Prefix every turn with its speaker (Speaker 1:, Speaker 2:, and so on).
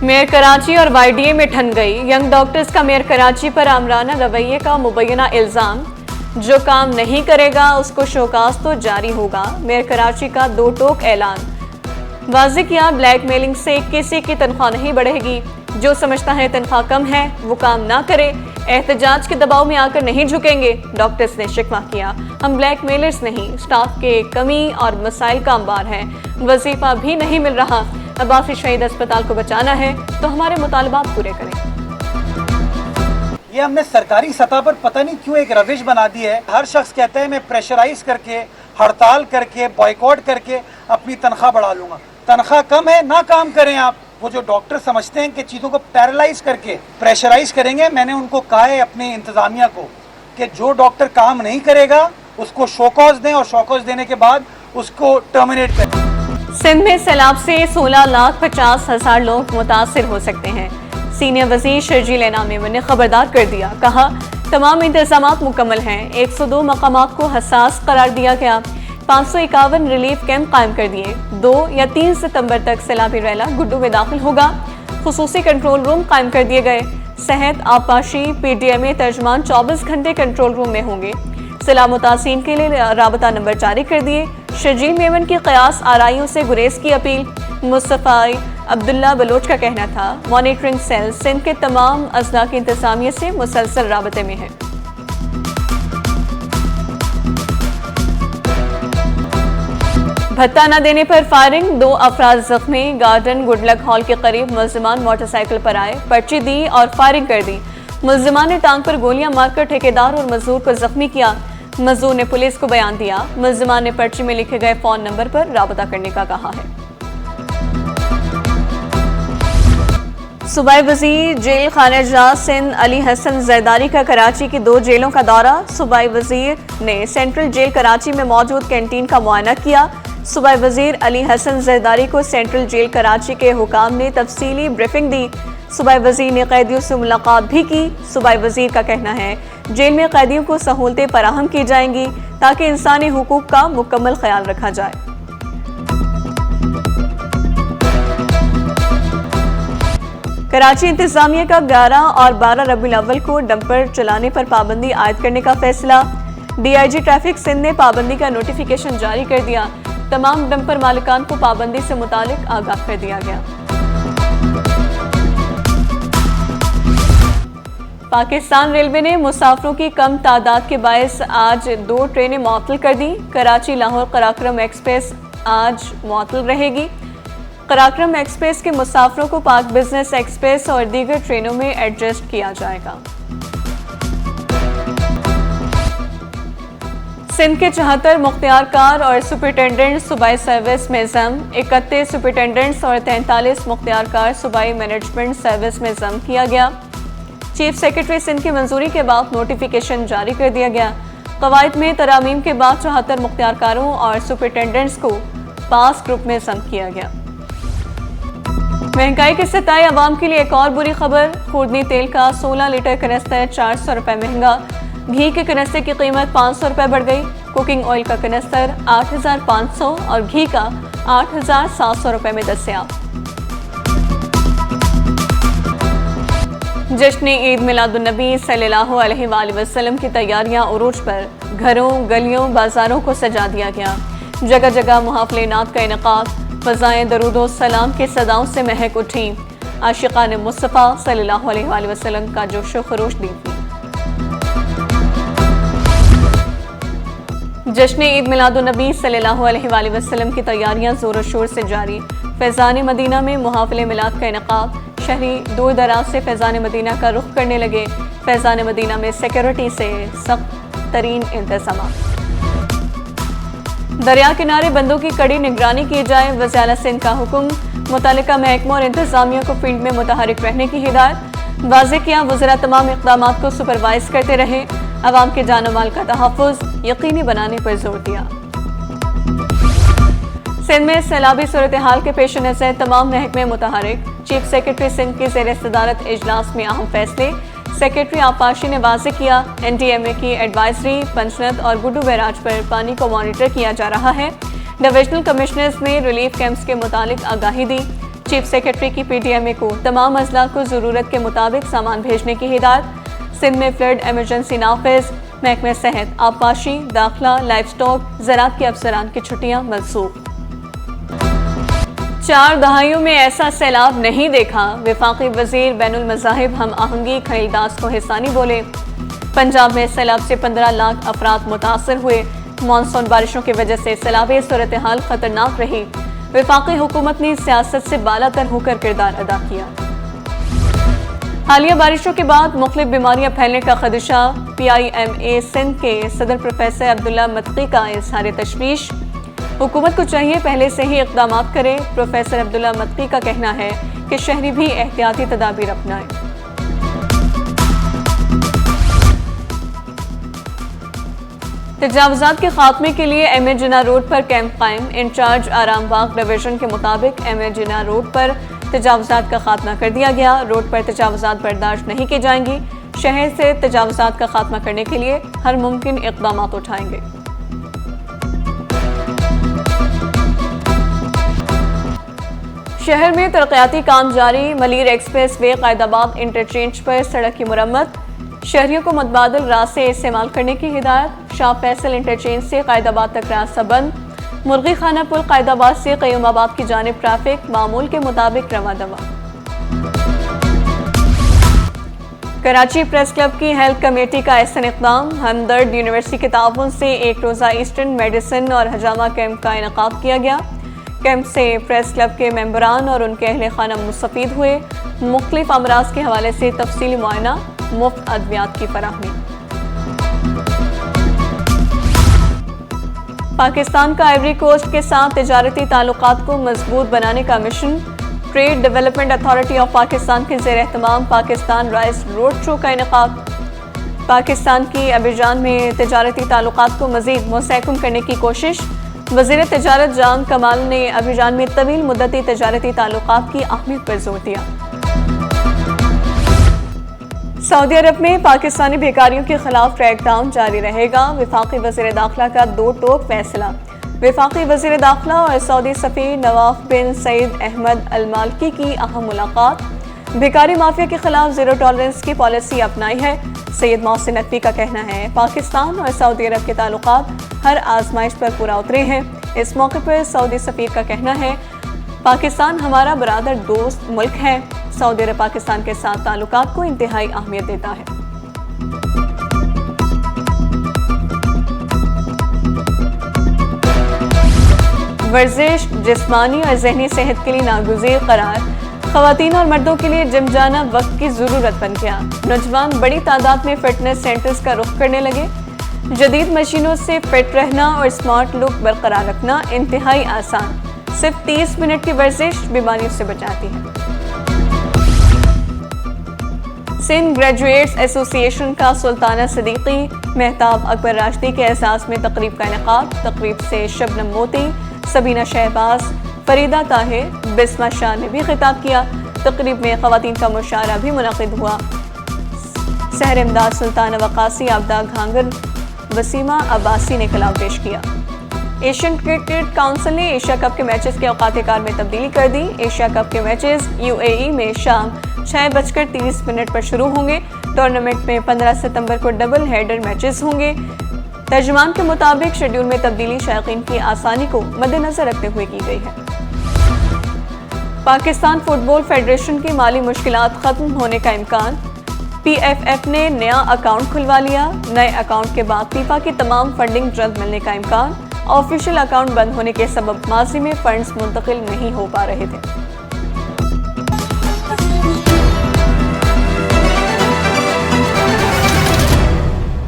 Speaker 1: Mayor Karachi और YDA में ठन गई यंग डॉक्टर्स का मेयर कराची पर आमराना रवैये का मुबैना इल्ज़ाम। जो काम नहीं करेगा उसको शोकास तो जारी होगा। मेयर कराची का दो टोक ऐलान। वाज़ेह किया, ब्लैक मेलिंग से किसी की तनख्वाह नहीं बढ़ेगी। जो समझता है तनख्वाह कम है वो काम ना करे। एहतजाज के दबाव में आकर नहीं झुकेंगे। डॉक्टर्स ने शिकवा किया, हम ब्लैक मेलर्स नहीं, स्टाफ के कमी और मसाइल का अंबार है। वजीफा भी नहीं मिल रहा। अब्बासी शहीद अस्पताल को बचाना है तो हमारे मुतालबात पूरे करें।
Speaker 2: ये हमने सरकारी सतह पर पता नहीं क्यों एक रविश बना दी है। हर शख्स कहता है मैं प्रेशराइज करके, हड़ताल करके, बॉयकॉट करके अपनी तनख्वाह बढ़ा लूंगा। तनख्वाह कम है ना काम करें आप। वो जो डॉक्टर समझते हैं कि चीज़ों को पैरालाइज करके प्रेशराइज करेंगे, मैंने उनको कहा है अपने इंतज़ामिया को कि जो डॉक्टर काम नहीं करेगा उसको शोकॉज दें और शोकॉज देने के बाद उसको टर्मिनेट करें।
Speaker 1: सिंध में सैलाब से 16,50,000 लोग मुतासिर हो सकते हैं। सीनियर वजीर शर्जील इनामी ने खबरदार कर दिया, कहा तमाम इंतजामात मुकम्मल हैं। 102 मकामात को हसास करार दिया गया। 551 रिलीफ कैंप कायम कर दिए। 2 या 3 सितंबर तक सैलाबी रैला गुड्डू में दाखिल होगा। खुसूसी कंट्रोल रूम कायम कर दिए गए। सेहत, आबपाशी, PDMA तर्जमान 24 घंटे कंट्रोल रूम में होंगे। सैलाब मुतासीन के लिए राबता नंबर जारी कर दिए। शर्जील मेमन की कयास आराइयों से गुरेज की अपील। मुस्तफा अब्दुल्ला बलोच का कहना था मॉनिटरिंग सेल सिंध के तमाम अजला की इंतजामिया से मुसलसल राबते में है। भत्ता न देने पर फायरिंग, 2 अफराद जख्मी। गार्डन गुडलक हॉल के करीब मुल्जिमान मोटरसाइकिल पर आए, पर्ची दी और फायरिंग कर दी। मुल्जिमान ने टांग पर गोलियां मारकर ठेकेदार और मजदूर को जख्मी किया। मजदूर ने पुलिस को बयान दिया। मुल्जिमान ने पर्ची में लिखे गए फोन नंबर पर राबता करने का कहा है। सूबाई वजीर जेल खाना जहाज सिंध अली हसन जरदारी का कराची की 2 जेलों का दौरा। सूबाई वजीर ने सेंट्रल जेल कराची में मौजूद कैंटीन का मुआयना किया। सूबाई वजीर अली हसन जरदारी को सेंट्रल जेल कराची के हुकाम ने तफसीली ब्रीफिंग दी। सूबाई वजीर ने कैदियों से मुलाकात भी की। सूबाई वजीर का कहना है जेल में कैदियों को सहूलतें फराहम की जाएंगी ताकि इंसानी हुकूक का मुकम्मल ख्याल रखा जाए। कराची इंतजामिया का 11 और 12 रबीउल अव्वल को डंपर चलाने पर पाबंदी आयद करने का फैसला। DIG ट्रैफिक सिंध ने पाबंदी का नोटिफिकेशन जारी कर दिया। तमाम डंपर मालिकान को पाबंदी से मुतालिक आगाह कर दिया गया। पाकिस्तान रेलवे ने मुसाफिरों की कम तादाद के बायस आज 2 ट्रेनें मुअत्तल कर दी। कराची लाहौर कराक्रम एक्सप्रेस आज मुअत्तल रहेगी। कराक्रम एक्सप्रेस के मुसाफिरों को पाक बिजनेस एक्सप्रेस और दीगर ट्रेनों में एडजस्ट किया जाएगा। सिंध के 74 मुख्तियार कार और सुपरिटेंडेंट सूबाई सर्विस में जम। 31 सुपरिटेंडेंट्स और 43 मुख्तियार कार सूबाई मैनेजमेंट सर्विस में जम किया गया। चीफ सेक्रेटरी सिंध की मंजूरी के बाद नोटिफिकेशन जारी कर दिया गया। कवायद में तरामीम के बाद 74 मुख्तियारकारों और सुपरिटेंडेंट्स को पास ग्रुप में जम किया गया। महंगाई के सताए अवाम के लिए एक और बुरी खबर। खुर्दनी तेल का 16 लीटर कनस्तर 400 रुपये महंगा। घी के कनस्तर की कीमत 500 रुपये बढ़ गई। कुकिंग ऑयल का कनस्तर 8,500 और घी का 8,700 रुपये में दस्तयाब। जश्न ईद मिलादुन्नबी सल्लल्लाहु अलैहि वसल्लम की तैयारियां उरूज पर। घरों, गलियों, बाजारों को सजा दिया गया। जगह जगह मुहाफले नात का इनकाद। फ़ज़ाएं दरूदो सलाम के सदाओं से महक उठी। आशिक़ान मुस्तफ़ा सल्लल्लाहु अलैहि वसल्लम का जोशो खरोश दी थी। जश्न ईद मिलादुन्नबी सल्लल्लाहु अलैहि वसल्लम की तैयारियां ज़ोर शोर से जारी। फैज़ान मदीना में मुहाफले मिलाद का इनकाद। शहरी दूर दराज से फैज़ान मदीना का रुख करने लगे। फैज़ान मदीना में सिक्योरिटी से सख्त तरीन इंतज़ाम। दरिया किनारे बंदों की कड़ी निगरानी की जाए, वज़ीर आला सिंध का हुक्म। मुतालिका महकमों और इंतज़ामिया को फील्ड में मुतहरिक रहने की हिदायत। वाज़ेह किया, वज़ीरा तमाम इक़दामात को सुपरवाइज करते रहे। अवाम के जान माल का तहफ़्फ़ुज़ यकीनी बनाने पर जोर दिया। सिंध में सैलाबी सूरत हाल के पेश नज़र तमाम महकमे मुतहरिक। चीफ सेक्रेटरी सिंध की ज़ेर सदारत इजलास में अहम फैसले। सेक्रेटरी आबपाशी ने वाज़ेह किया, NDMA की एडवाइजरी पंचनद और गुड्डू बैराज पर पानी को मॉनिटर किया जा रहा है। डिविजनल कमिश्नर्स ने रिलीफ कैंप्स के मुतालिक आगाही दी। چیف سیکرٹری کی پی ڈی ایم اے کو تمام اضلاع کو ضرورت کے مطابق سامان بھیجنے کی ہدایت۔ سندھ میں فلڈ ایمرجنسی نافذ، محکمہ صحت، آبپاشی، داخلہ، لائف سٹاک، زراعت کے افسران کی چھٹیاں منسوخ۔ 4 دہائیوں میں ایسا سیلاب نہیں دیکھا، وفاقی وزیر بین المذاہب ہم آہنگی خلیل داس کوہستانی بولے۔ پنجاب میں سیلاب سے 15 لاکھ افراد متاثر ہوئے، مانسون بارشوں کی وجہ سے سیلابی صورتحال خطرناک رہی، وفاقی حکومت نے سیاست سے بالاتر ہو کر کردار ادا کیا۔ حالیہ بارشوں کے بعد مختلف بیماریاں پھیلنے کا خدشہ، پی آئی ایم اے سندھ کے صدر پروفیسر عبداللہ متقی کا اظہار تشویش، حکومت کو چاہیے پہلے سے ہی اقدامات کرے، پروفیسر عبداللہ متقی کا کہنا ہے کہ شہری بھی احتیاطی تدابیر اپنائیں۔ تجاوزات کے خاتمے کے لیے ایم اے جناح روڈ پر کیمپ قائم، انچارج آرام باغ ڈویژن کے مطابق ایم اے جناح روڈ پر تجاوزات کا خاتمہ کر دیا گیا، روڈ پر تجاوزات برداشت نہیں کی جائیں گی، شہر سے تجاوزات کا خاتمہ کرنے کے لیے ہر ممکن اقدامات اٹھائیں گے۔ شہر میں ترقیاتی کام جاری، Malir express way Qaidabad interchange پر سڑک کی مرمت، شہریوں کو متبادل راہ سے استعمال کرنے کی ہدایت، شاہ فیصل انٹرچینج سے قائدآباد تک راستہ بند، مرغی خانہ پل قائدآباد سے قیوم آباد کی جانب ٹریفک معمول کے مطابق رواں دواں۔ کراچی پریس کلب کی ہیلتھ کمیٹی کا احسن اقدام، ہمدرد یونیورسٹی کے تعاون سے ایک روزہ ایسٹرن میڈیسن اور حجامہ کیمپ کا انعقاد کیا گیا۔ کیمپ سے پریس کلب کے ممبران اور ان کے اہل خانہ مستفید ہوئے، مختلف امراض کے حوالے سے تفصیلی معائنہ، مفت ادویات کی فراہمی۔ پاکستان کا آئیوری کوسٹ کے ساتھ تجارتی تعلقات کو مضبوط بنانے کا مشن، trade development authority of Pakistan کے زیر اہتمام پاکستان رائس روڈ شو کا انعقاد۔ پاکستان کی ابیجان میں تجارتی تعلقات کو مزید مستحکم کرنے کی کوشش، وزیر تجارت جان کمال نے ابیجان میں طویل مدتی تجارتی تعلقات کی اہمیت پر زور دیا۔ سعودی عرب میں پاکستانی بھیکاریوں کے خلاف کریک ڈاؤن جاری رہے گا، وفاقی وزیر داخلہ کا 2 ٹوک فیصلہ، وفاقی وزیر داخلہ اور سعودی سفیر نواف بن سعید احمد المالکی کی اہم ملاقات، بھیکاری مافیا کے خلاف زیرو ٹالرنس کی پالیسی اپنائی ہے، سید محسن نقوی کا کہنا ہے پاکستان اور سعودی عرب کے تعلقات ہر آزمائش پر پورا اترے ہیں۔ اس موقع پر سعودی سفیر کا کہنا ہے پاکستان ہمارا برادر دوست ملک ہے، سعودی عرب پاکستان کے ساتھ تعلقات کو انتہائی اہمیت دیتا ہے۔ ورزش جسمانی اور ذہنی صحت کے لیے ناگزیر قرار، خواتین اور مردوں کے لیے جم جانا وقت کی ضرورت بن گیا، نوجوان بڑی تعداد میں فٹنس سینٹرز کا رخ کرنے لگے، جدید مشینوں سے فٹ رہنا اور اسمارٹ لک برقرار رکھنا انتہائی آسان، صرف 30 منٹ کی ورزش بیماریوں سے بچاتی ہے۔ سندھ گریجویٹس ایسوسی ایشن کا سلطانہ صدیقی مہتاب اکبر راشدی کے اعزاز میں تقریب کا انعقاد، تقریب سے شبنم موتی، سبینہ شہباز، فریدہ طاہر، بسمہ شاہ نے بھی خطاب کیا، تقریب میں خواتین کا مشاعرہ بھی منعقد ہوا، سحر امداد سلطانہ وقاصی آبدہ گھانگر وسیمہ عباسی نے کلام پیش کیا۔ ایشین کرکٹ کونسل نے ایشیا کپ کے میچز کے اوقات کار میں تبدیلی کر دی، ایشیا کپ کے میچز یو اے ای میں شام 6:30 پر شروع ہوں گے، ٹورنامنٹ میں 15 ستمبر کو ڈبل ہیڈر میچز ہوں گے، ترجمان کے مطابق شیڈول میں تبدیلی شائقین کی آسانی کو مد نظر رکھتے ہوئے کی گئی ہے۔ پاکستان فٹ بال فیڈریشن کی مالی مشکلات ختم ہونے کا امکان، پی ایف ایف نے نیا اکاؤنٹ کھلوا لیا، نئے اکاؤنٹ کے بعد فیفا کی تمام فنڈنگ جلد ملنے کا امکان، آفیشیل اکاؤنٹ بند ہونے کے سبب ماضی میں فنڈز منتقل نہیں ہو پا رہے تھے۔